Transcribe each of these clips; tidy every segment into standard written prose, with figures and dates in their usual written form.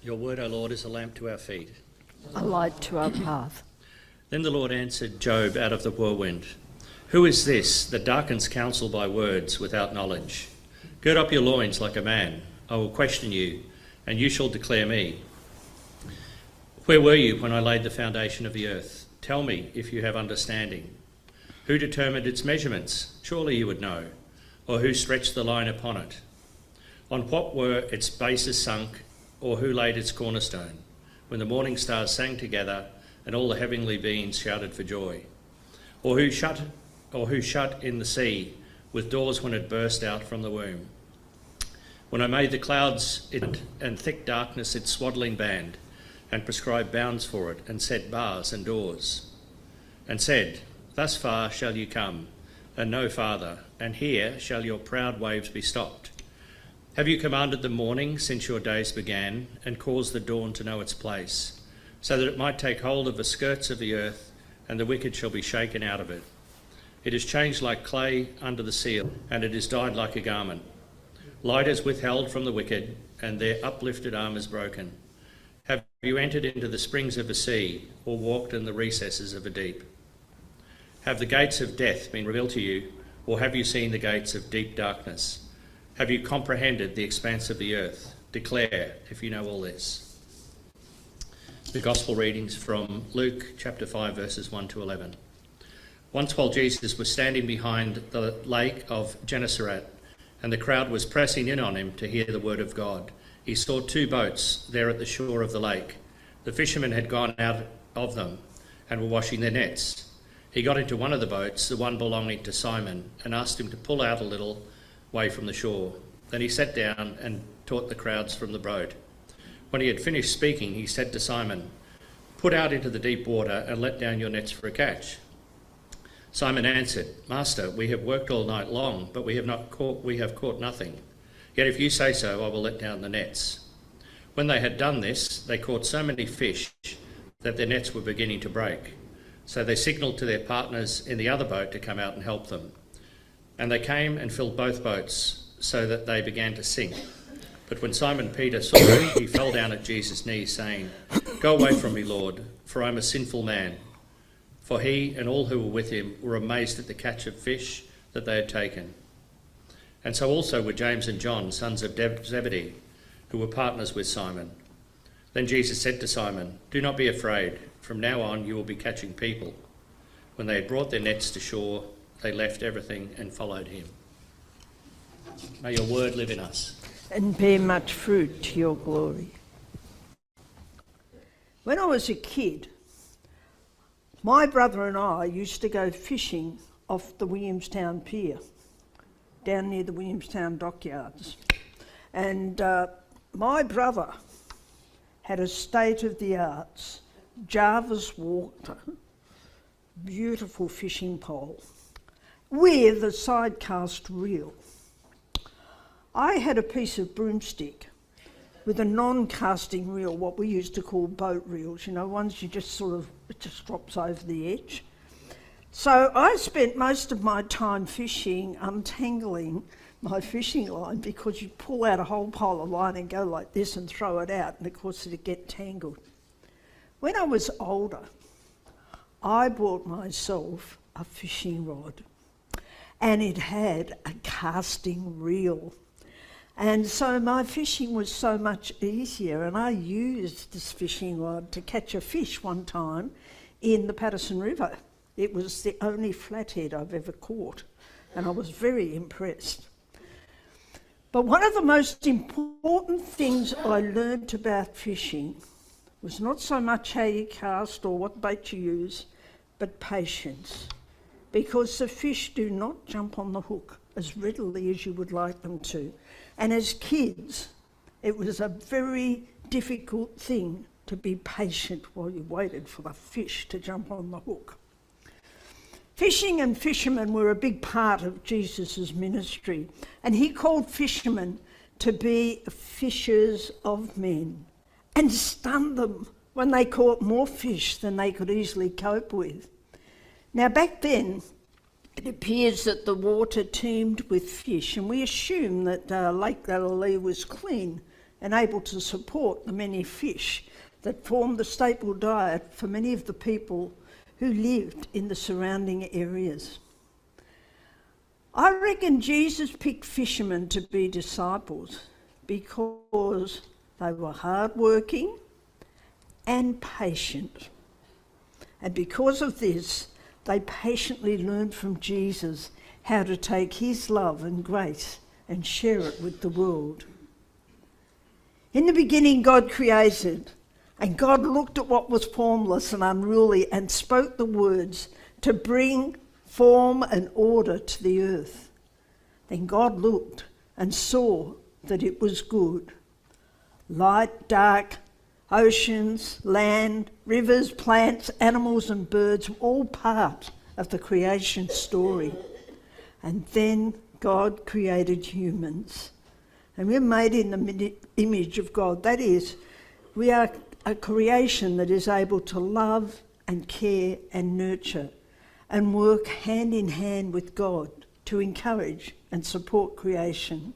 Your word, O Lord, is a lamp to our feet, a light to our path. Then the Lord answered Job out of the whirlwind. Who is this that darkens counsel by words without knowledge? Gird up your loins like a man. I will question you, and you shall declare me. Where were you when I laid the foundation of the earth? Tell me if you have understanding. Who determined its measurements? Surely you would know. Or who stretched the line upon it? On what were its bases sunk, or who laid its cornerstone? When the morning stars sang together, and all the heavenly beings shouted for joy. Or who shut in the sea with doors when it burst out from the womb? When I made the clouds and thick darkness its swaddling band, and prescribed bounds for it, and set bars and doors, and said, thus far shall you come, and no farther, and here shall your proud waves be stopped. Have you commanded the morning since your days began, and caused the dawn to know its place, so that it might take hold of the skirts of the earth, and the wicked shall be shaken out of it? It is changed like clay under the seal, and it is dyed like a garment. Light is withheld from the wicked, and their uplifted arm is broken. Have you entered into the springs of a sea, or walked in the recesses of a deep? Have the gates of death been revealed to you, or have you seen the gates of deep darkness? Have you comprehended the expanse of the earth? Declare if you know all this. The Gospel readings from Luke chapter 5 verses 1 to 11. Once while Jesus was standing behind the lake of Gennesaret, and the crowd was pressing in on him to hear the word of God, he saw two boats there at the shore of the lake. The fishermen had gone out of them and were washing their nets. He got into one of the boats, the one belonging to Simon, and asked him to pull out a little way from the shore. Then he sat down and taught the crowds from the boat. When he had finished speaking, he said to Simon, put out into the deep water and let down your nets for a catch. Simon answered, Master, we have worked all night long, but we have caught nothing. Yet if you say so, I will let down the nets. When they had done this, they caught so many fish that their nets were beginning to break. So they signalled to their partners in the other boat to come out and help them. And they came and filled both boats, so that they began to sink. But when Simon Peter saw it, he fell down at Jesus' knees, saying, Go away from me, Lord, for I am a sinful man. For he and all who were with him were amazed at the catch of fish that they had taken. And so also were James and John, sons of Zebedee, who were partners with Simon. Then Jesus said to Simon, Do not be afraid. From now on you will be catching people. When they had brought their nets to shore, they left everything and followed him. May your word live in us. And bear much fruit to your glory. When I was a kid, my brother and I used to go fishing off the Williamstown Pier, down near the Williamstown dockyards. And my brother had a state-of-the-art Jarvis Water, beautiful fishing pole, with a side-cast reel. I had a piece of broomstick with a non-casting reel, what we used to call boat reels, ones you just it just drops over the edge. So I spent most of my time fishing, untangling my fishing line, because you pull out a whole pile of line and go like this and throw it out, and of course it'd get tangled. When I was older, I bought myself a fishing rod, and it had a casting reel. And so my fishing was so much easier, and I used this fishing rod to catch a fish one time in the Paterson River. It was the only flathead I've ever caught, and I was very impressed. But one of the most important things I learned about fishing was not so much how you cast or what bait you use, but patience. Because the fish do not jump on the hook as readily as you would like them to. And as kids, it was a very difficult thing to be patient while you waited for the fish to jump on the hook. Fishing and fishermen were a big part of Jesus' ministry, and he called fishermen to be fishers of men, and stunned them when they caught more fish than they could easily cope with. Now back then, it appears that the water teemed with fish, and we assume that Lake Galilee was clean and able to support the many fish that formed the staple diet for many of the people who lived in the surrounding areas. I reckon Jesus picked fishermen to be disciples because they were hardworking and patient. And because of this, they patiently learned from Jesus how to take his love and grace and share it with the world. In the beginning, God created, and God looked at what was formless and unruly and spoke the words to bring form and order to the earth. Then God looked and saw that it was good. Light, dark, oceans, land, rivers, plants, animals and birds were all part of the creation story. And then God created humans. And we're made in the image of God. That is, we are a creation that is able to love and care and nurture and work hand in hand with God to encourage and support creation.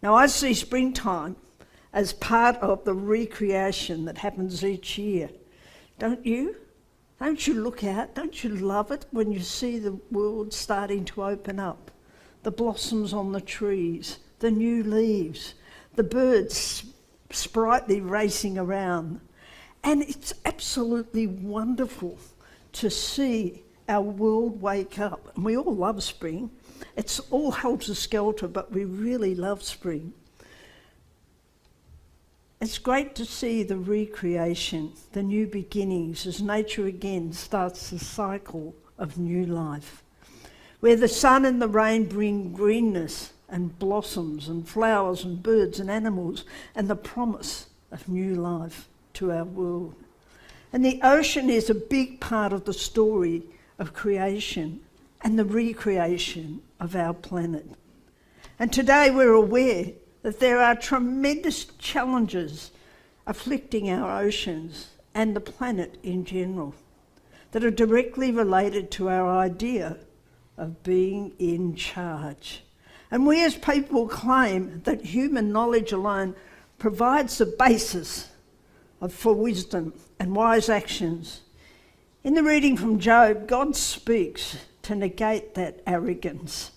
Now, I see springtime as part of the recreation that happens each year. Don't you? Don't you look out? Don't you love it when you see the world starting to open up? The blossoms on the trees, the new leaves, the birds sprightly racing around. And it's absolutely wonderful to see our world wake up. And we all love spring. It's all helter-skelter, but we really love spring. It's great to see the recreation, the new beginnings, as nature again starts the cycle of new life, where the sun and the rain bring greenness and blossoms and flowers and birds and animals and the promise of new life to our world. And the ocean is a big part of the story of creation and the recreation of our planet. And today we're aware that there are tremendous challenges afflicting our oceans and the planet in general that are directly related to our idea of being in charge. And we as people claim that human knowledge alone provides the basis for wisdom and wise actions. In the reading from Job, God speaks to negate that arrogance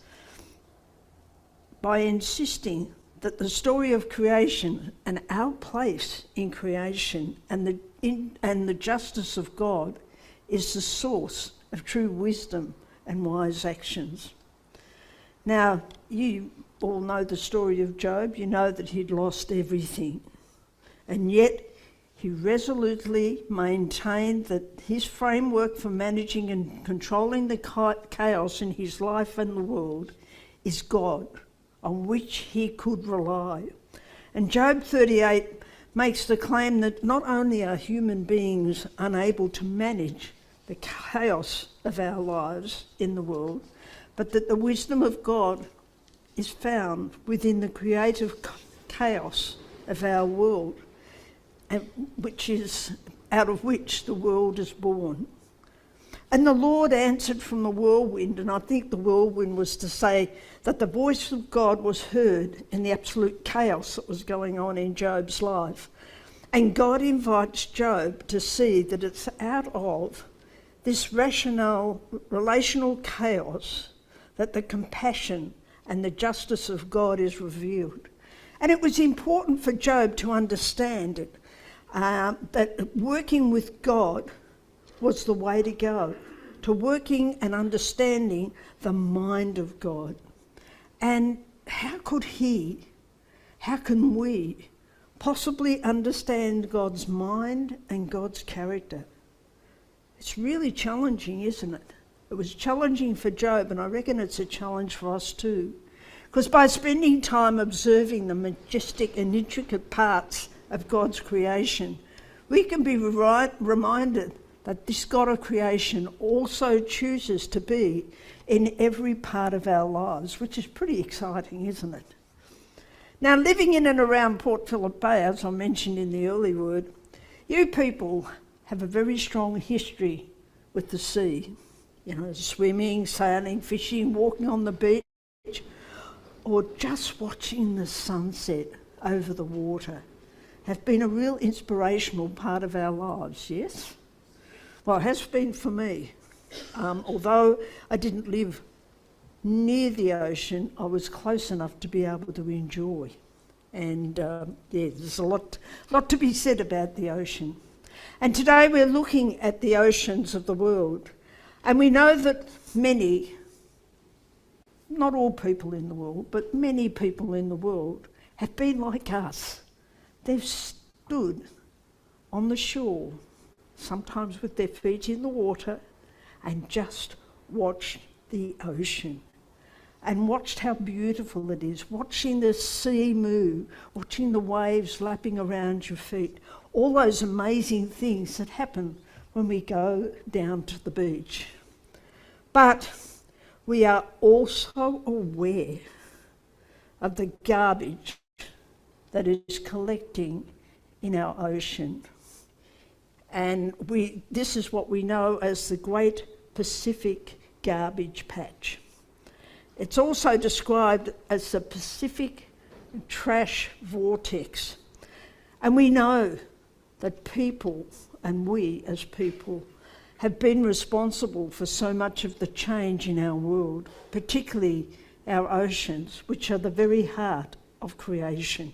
by insisting that the story of creation and our place in creation and the justice of God is the source of true wisdom and wise actions. Now, you all know the story of Job. You know that he'd lost everything. And yet, he resolutely maintained that his framework for managing and controlling the chaos in his life and the world is God, on which he could rely. And Job 38 makes the claim that not only are human beings unable to manage the chaos of our lives in the world, but that the wisdom of God is found within the creative chaos of our world, and which is out of which the world is born. And the Lord answered from the whirlwind, and I think the whirlwind was to say that the voice of God was heard in the absolute chaos that was going on in Job's life. And God invites Job to see that it's out of this relational chaos that the compassion and the justice of God is revealed. And it was important for Job to understand it, that working with God was the way to go, to working and understanding the mind of God. And how can we possibly understand God's mind and God's character? It's really challenging, isn't it? It was challenging for Job, and I reckon it's a challenge for us too. Because by spending time observing the majestic and intricate parts of God's creation, we can be reminded that this God of creation also chooses to be in every part of our lives, which is pretty exciting, isn't it? Now, living in and around Port Phillip Bay, as I mentioned in the early word, you people have a very strong history with the sea. You know, swimming, sailing, fishing, walking on the beach, or just watching the sunset over the water have been a real inspirational part of our lives, yes? Well, it has been for me. Although I didn't live near the ocean, I was close enough to be able to enjoy. And there's a lot to be said about the ocean. And today we're looking at the oceans of the world. And we know that many, not all people in the world, but many people in the world have been like us. They've stood on the shore, sometimes with their feet in the water, and just watched the ocean. And watched how beautiful it is, watching the sea move, watching the waves lapping around your feet, all those amazing things that happen when we go down to the beach. But we are also aware of the garbage that is collecting in our ocean. And this is what we know as the Great Pacific Garbage Patch. It's also described as the Pacific Trash Vortex. And we know that people, and we as people, have been responsible for so much of the change in our world, particularly our oceans, which are the very heart of creation.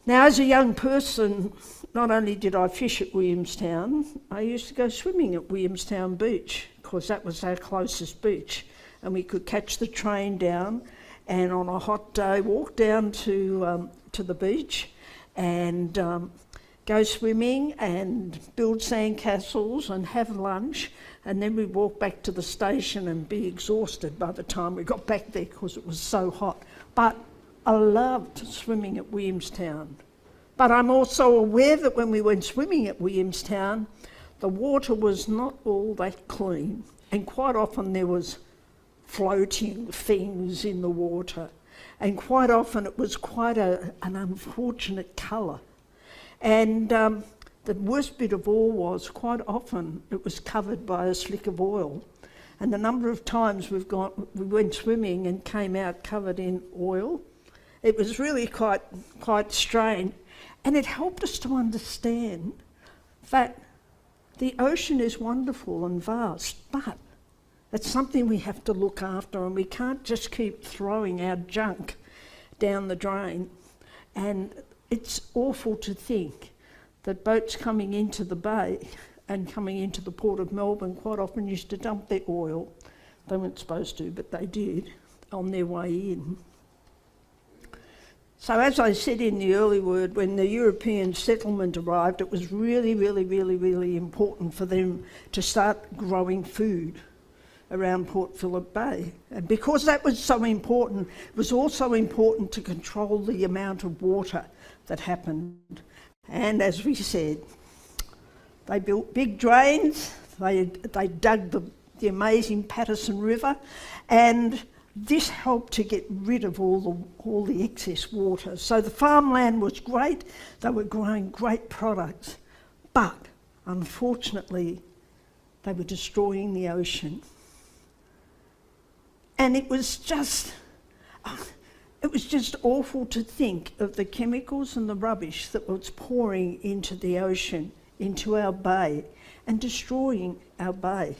Now, as a young person, not only did I fish at Williamstown, I used to go swimming at Williamstown Beach, because that was our closest beach. And we could catch the train down and on a hot day walk down to the beach and go swimming and build sandcastles and have lunch, and then we'd walk back to the station and be exhausted by the time we got back there because it was so hot. But I loved swimming at Williamstown. But I'm also aware that when we went swimming at Williamstown, the water was not all that clean, and quite often there was floating things in the water, and quite often it was quite an unfortunate colour. And the worst bit of all was quite often it was covered by a slick of oil, and the number of times we went swimming and came out covered in oil, it was really quite strange. And it helped us to understand that the ocean is wonderful and vast, but it's something we have to look after, and we can't just keep throwing our junk down the drain. And it's awful to think that boats coming into the bay and coming into the Port of Melbourne quite often used to dump their oil. They weren't supposed to, but they did, on their way in. So as I said in the early word, when the European settlement arrived, it was really, really, really, really important for them to start growing food around Port Phillip Bay. And because that was so important, it was also important to control the amount of water that happened. And as we said, they built big drains, they dug the amazing Paterson River, and this helped to get rid of all the excess water. So the farmland was great, they were growing great products, but unfortunately they were destroying the ocean. And it was just awful to think of the chemicals and the rubbish that was pouring into the ocean, into our bay, and destroying our bay,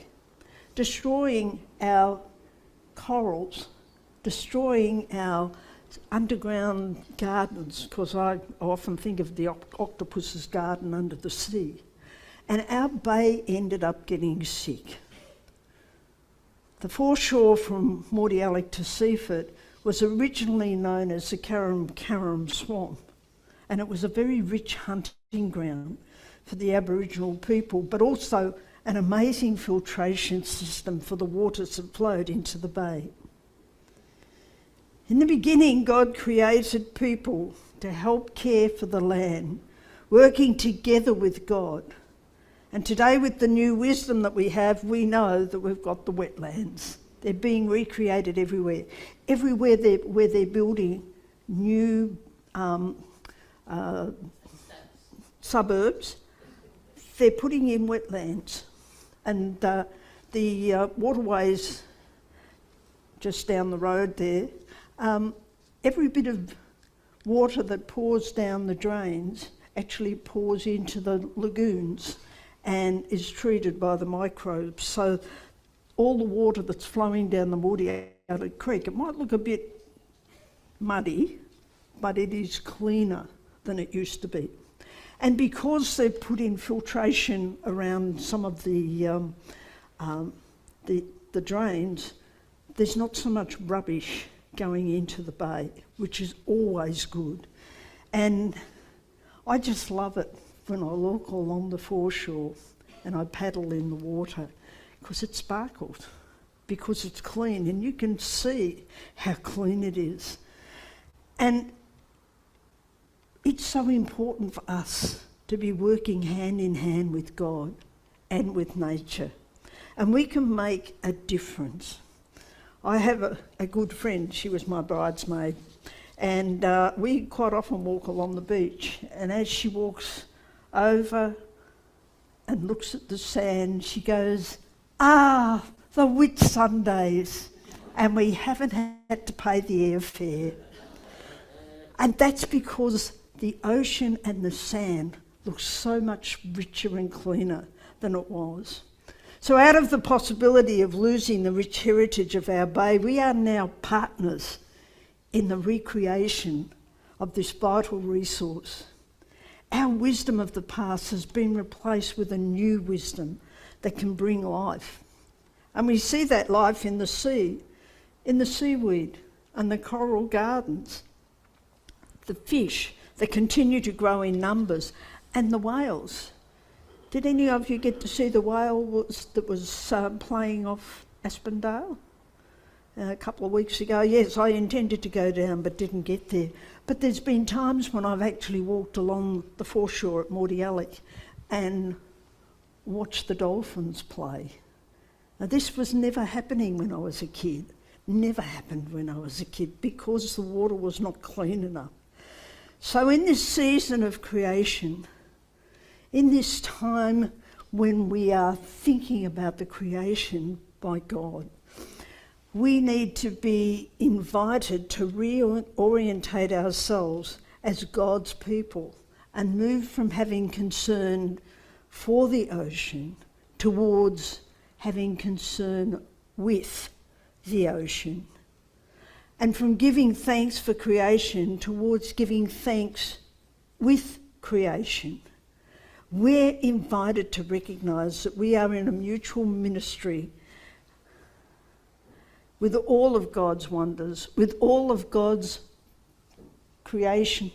destroying our corals, destroying our underground gardens, because I often think of the octopus's garden under the sea. And our bay ended up getting sick. The foreshore from Mordialloc to Seaford was originally known as the Karam Swamp, and it was a very rich hunting ground for the Aboriginal people, but also an amazing filtration system for the waters that flowed into the bay. In the beginning, God created people to help care for the land, working together with God. And today, with the new wisdom that we have, we know that we've got the wetlands. They're being recreated everywhere. Everywhere where they're building new suburbs, they're putting in wetlands. And the waterways just down the road there, every bit of water that pours down the drains actually pours into the lagoons and is treated by the microbes. So all the water that's flowing down the Morty out of Creek, it might look a bit muddy, but it is cleaner than it used to be. And because they've put in filtration around some of the drains, there's not so much rubbish going into the bay, which is always good. And I just love it when I walk along the foreshore and I paddle in the water, because it sparkles, because it's clean, and you can see how clean it is. And it's so important for us to be working hand in hand with God and with nature. And we can make a difference. I have a good friend, she was my bridesmaid, and we quite often walk along the beach, and as she walks over and looks at the sand, she goes, "Ah, the Whitsundays," and we haven't had to pay the airfare. And that's because the ocean and the sand looks so much richer and cleaner than it was. So out of the possibility of losing the rich heritage of our bay, we are now partners in the recreation of this vital resource. Our wisdom of the past has been replaced with a new wisdom that can bring life. And we see that life in the sea, in the seaweed and the coral gardens, the fish that continue to grow in numbers, and the whales. Did any of you get to see the whale that was playing off Aspendale a couple of weeks ago? Yes, I intended to go down but didn't get there. But there's been times when I've actually walked along the foreshore at Mordialloc and watched the dolphins play. Now, this was never happening when I was a kid. Never happened when I was a kid, because the water was not clean enough. So in this season of creation, in this time when we are thinking about the creation by God, we need to be invited to reorientate ourselves as God's people and move from having concern for the ocean towards having concern with the ocean. And from giving thanks for creation towards giving thanks with creation. We're invited to recognise that we are in a mutual ministry with all of God's wonders, with all of God's creational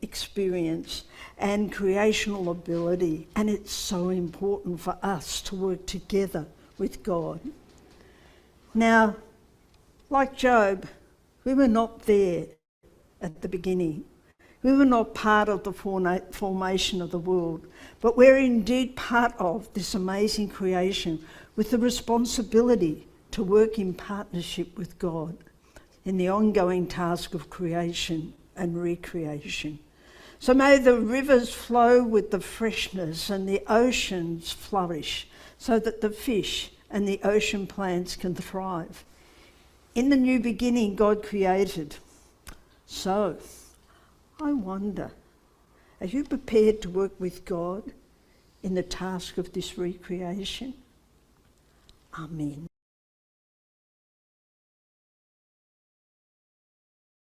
experience and creational ability. And it's so important for us to work together with God. Now, like Job, we were not there at the beginning. We were not part of the formation of the world, but we're indeed part of this amazing creation with the responsibility to work in partnership with God in the ongoing task of creation and recreation. So may the rivers flow with the freshness and the oceans flourish so that the fish and the ocean plants can thrive. In the new beginning, God created. So, I wonder, are you prepared to work with God in the task of this recreation? Amen.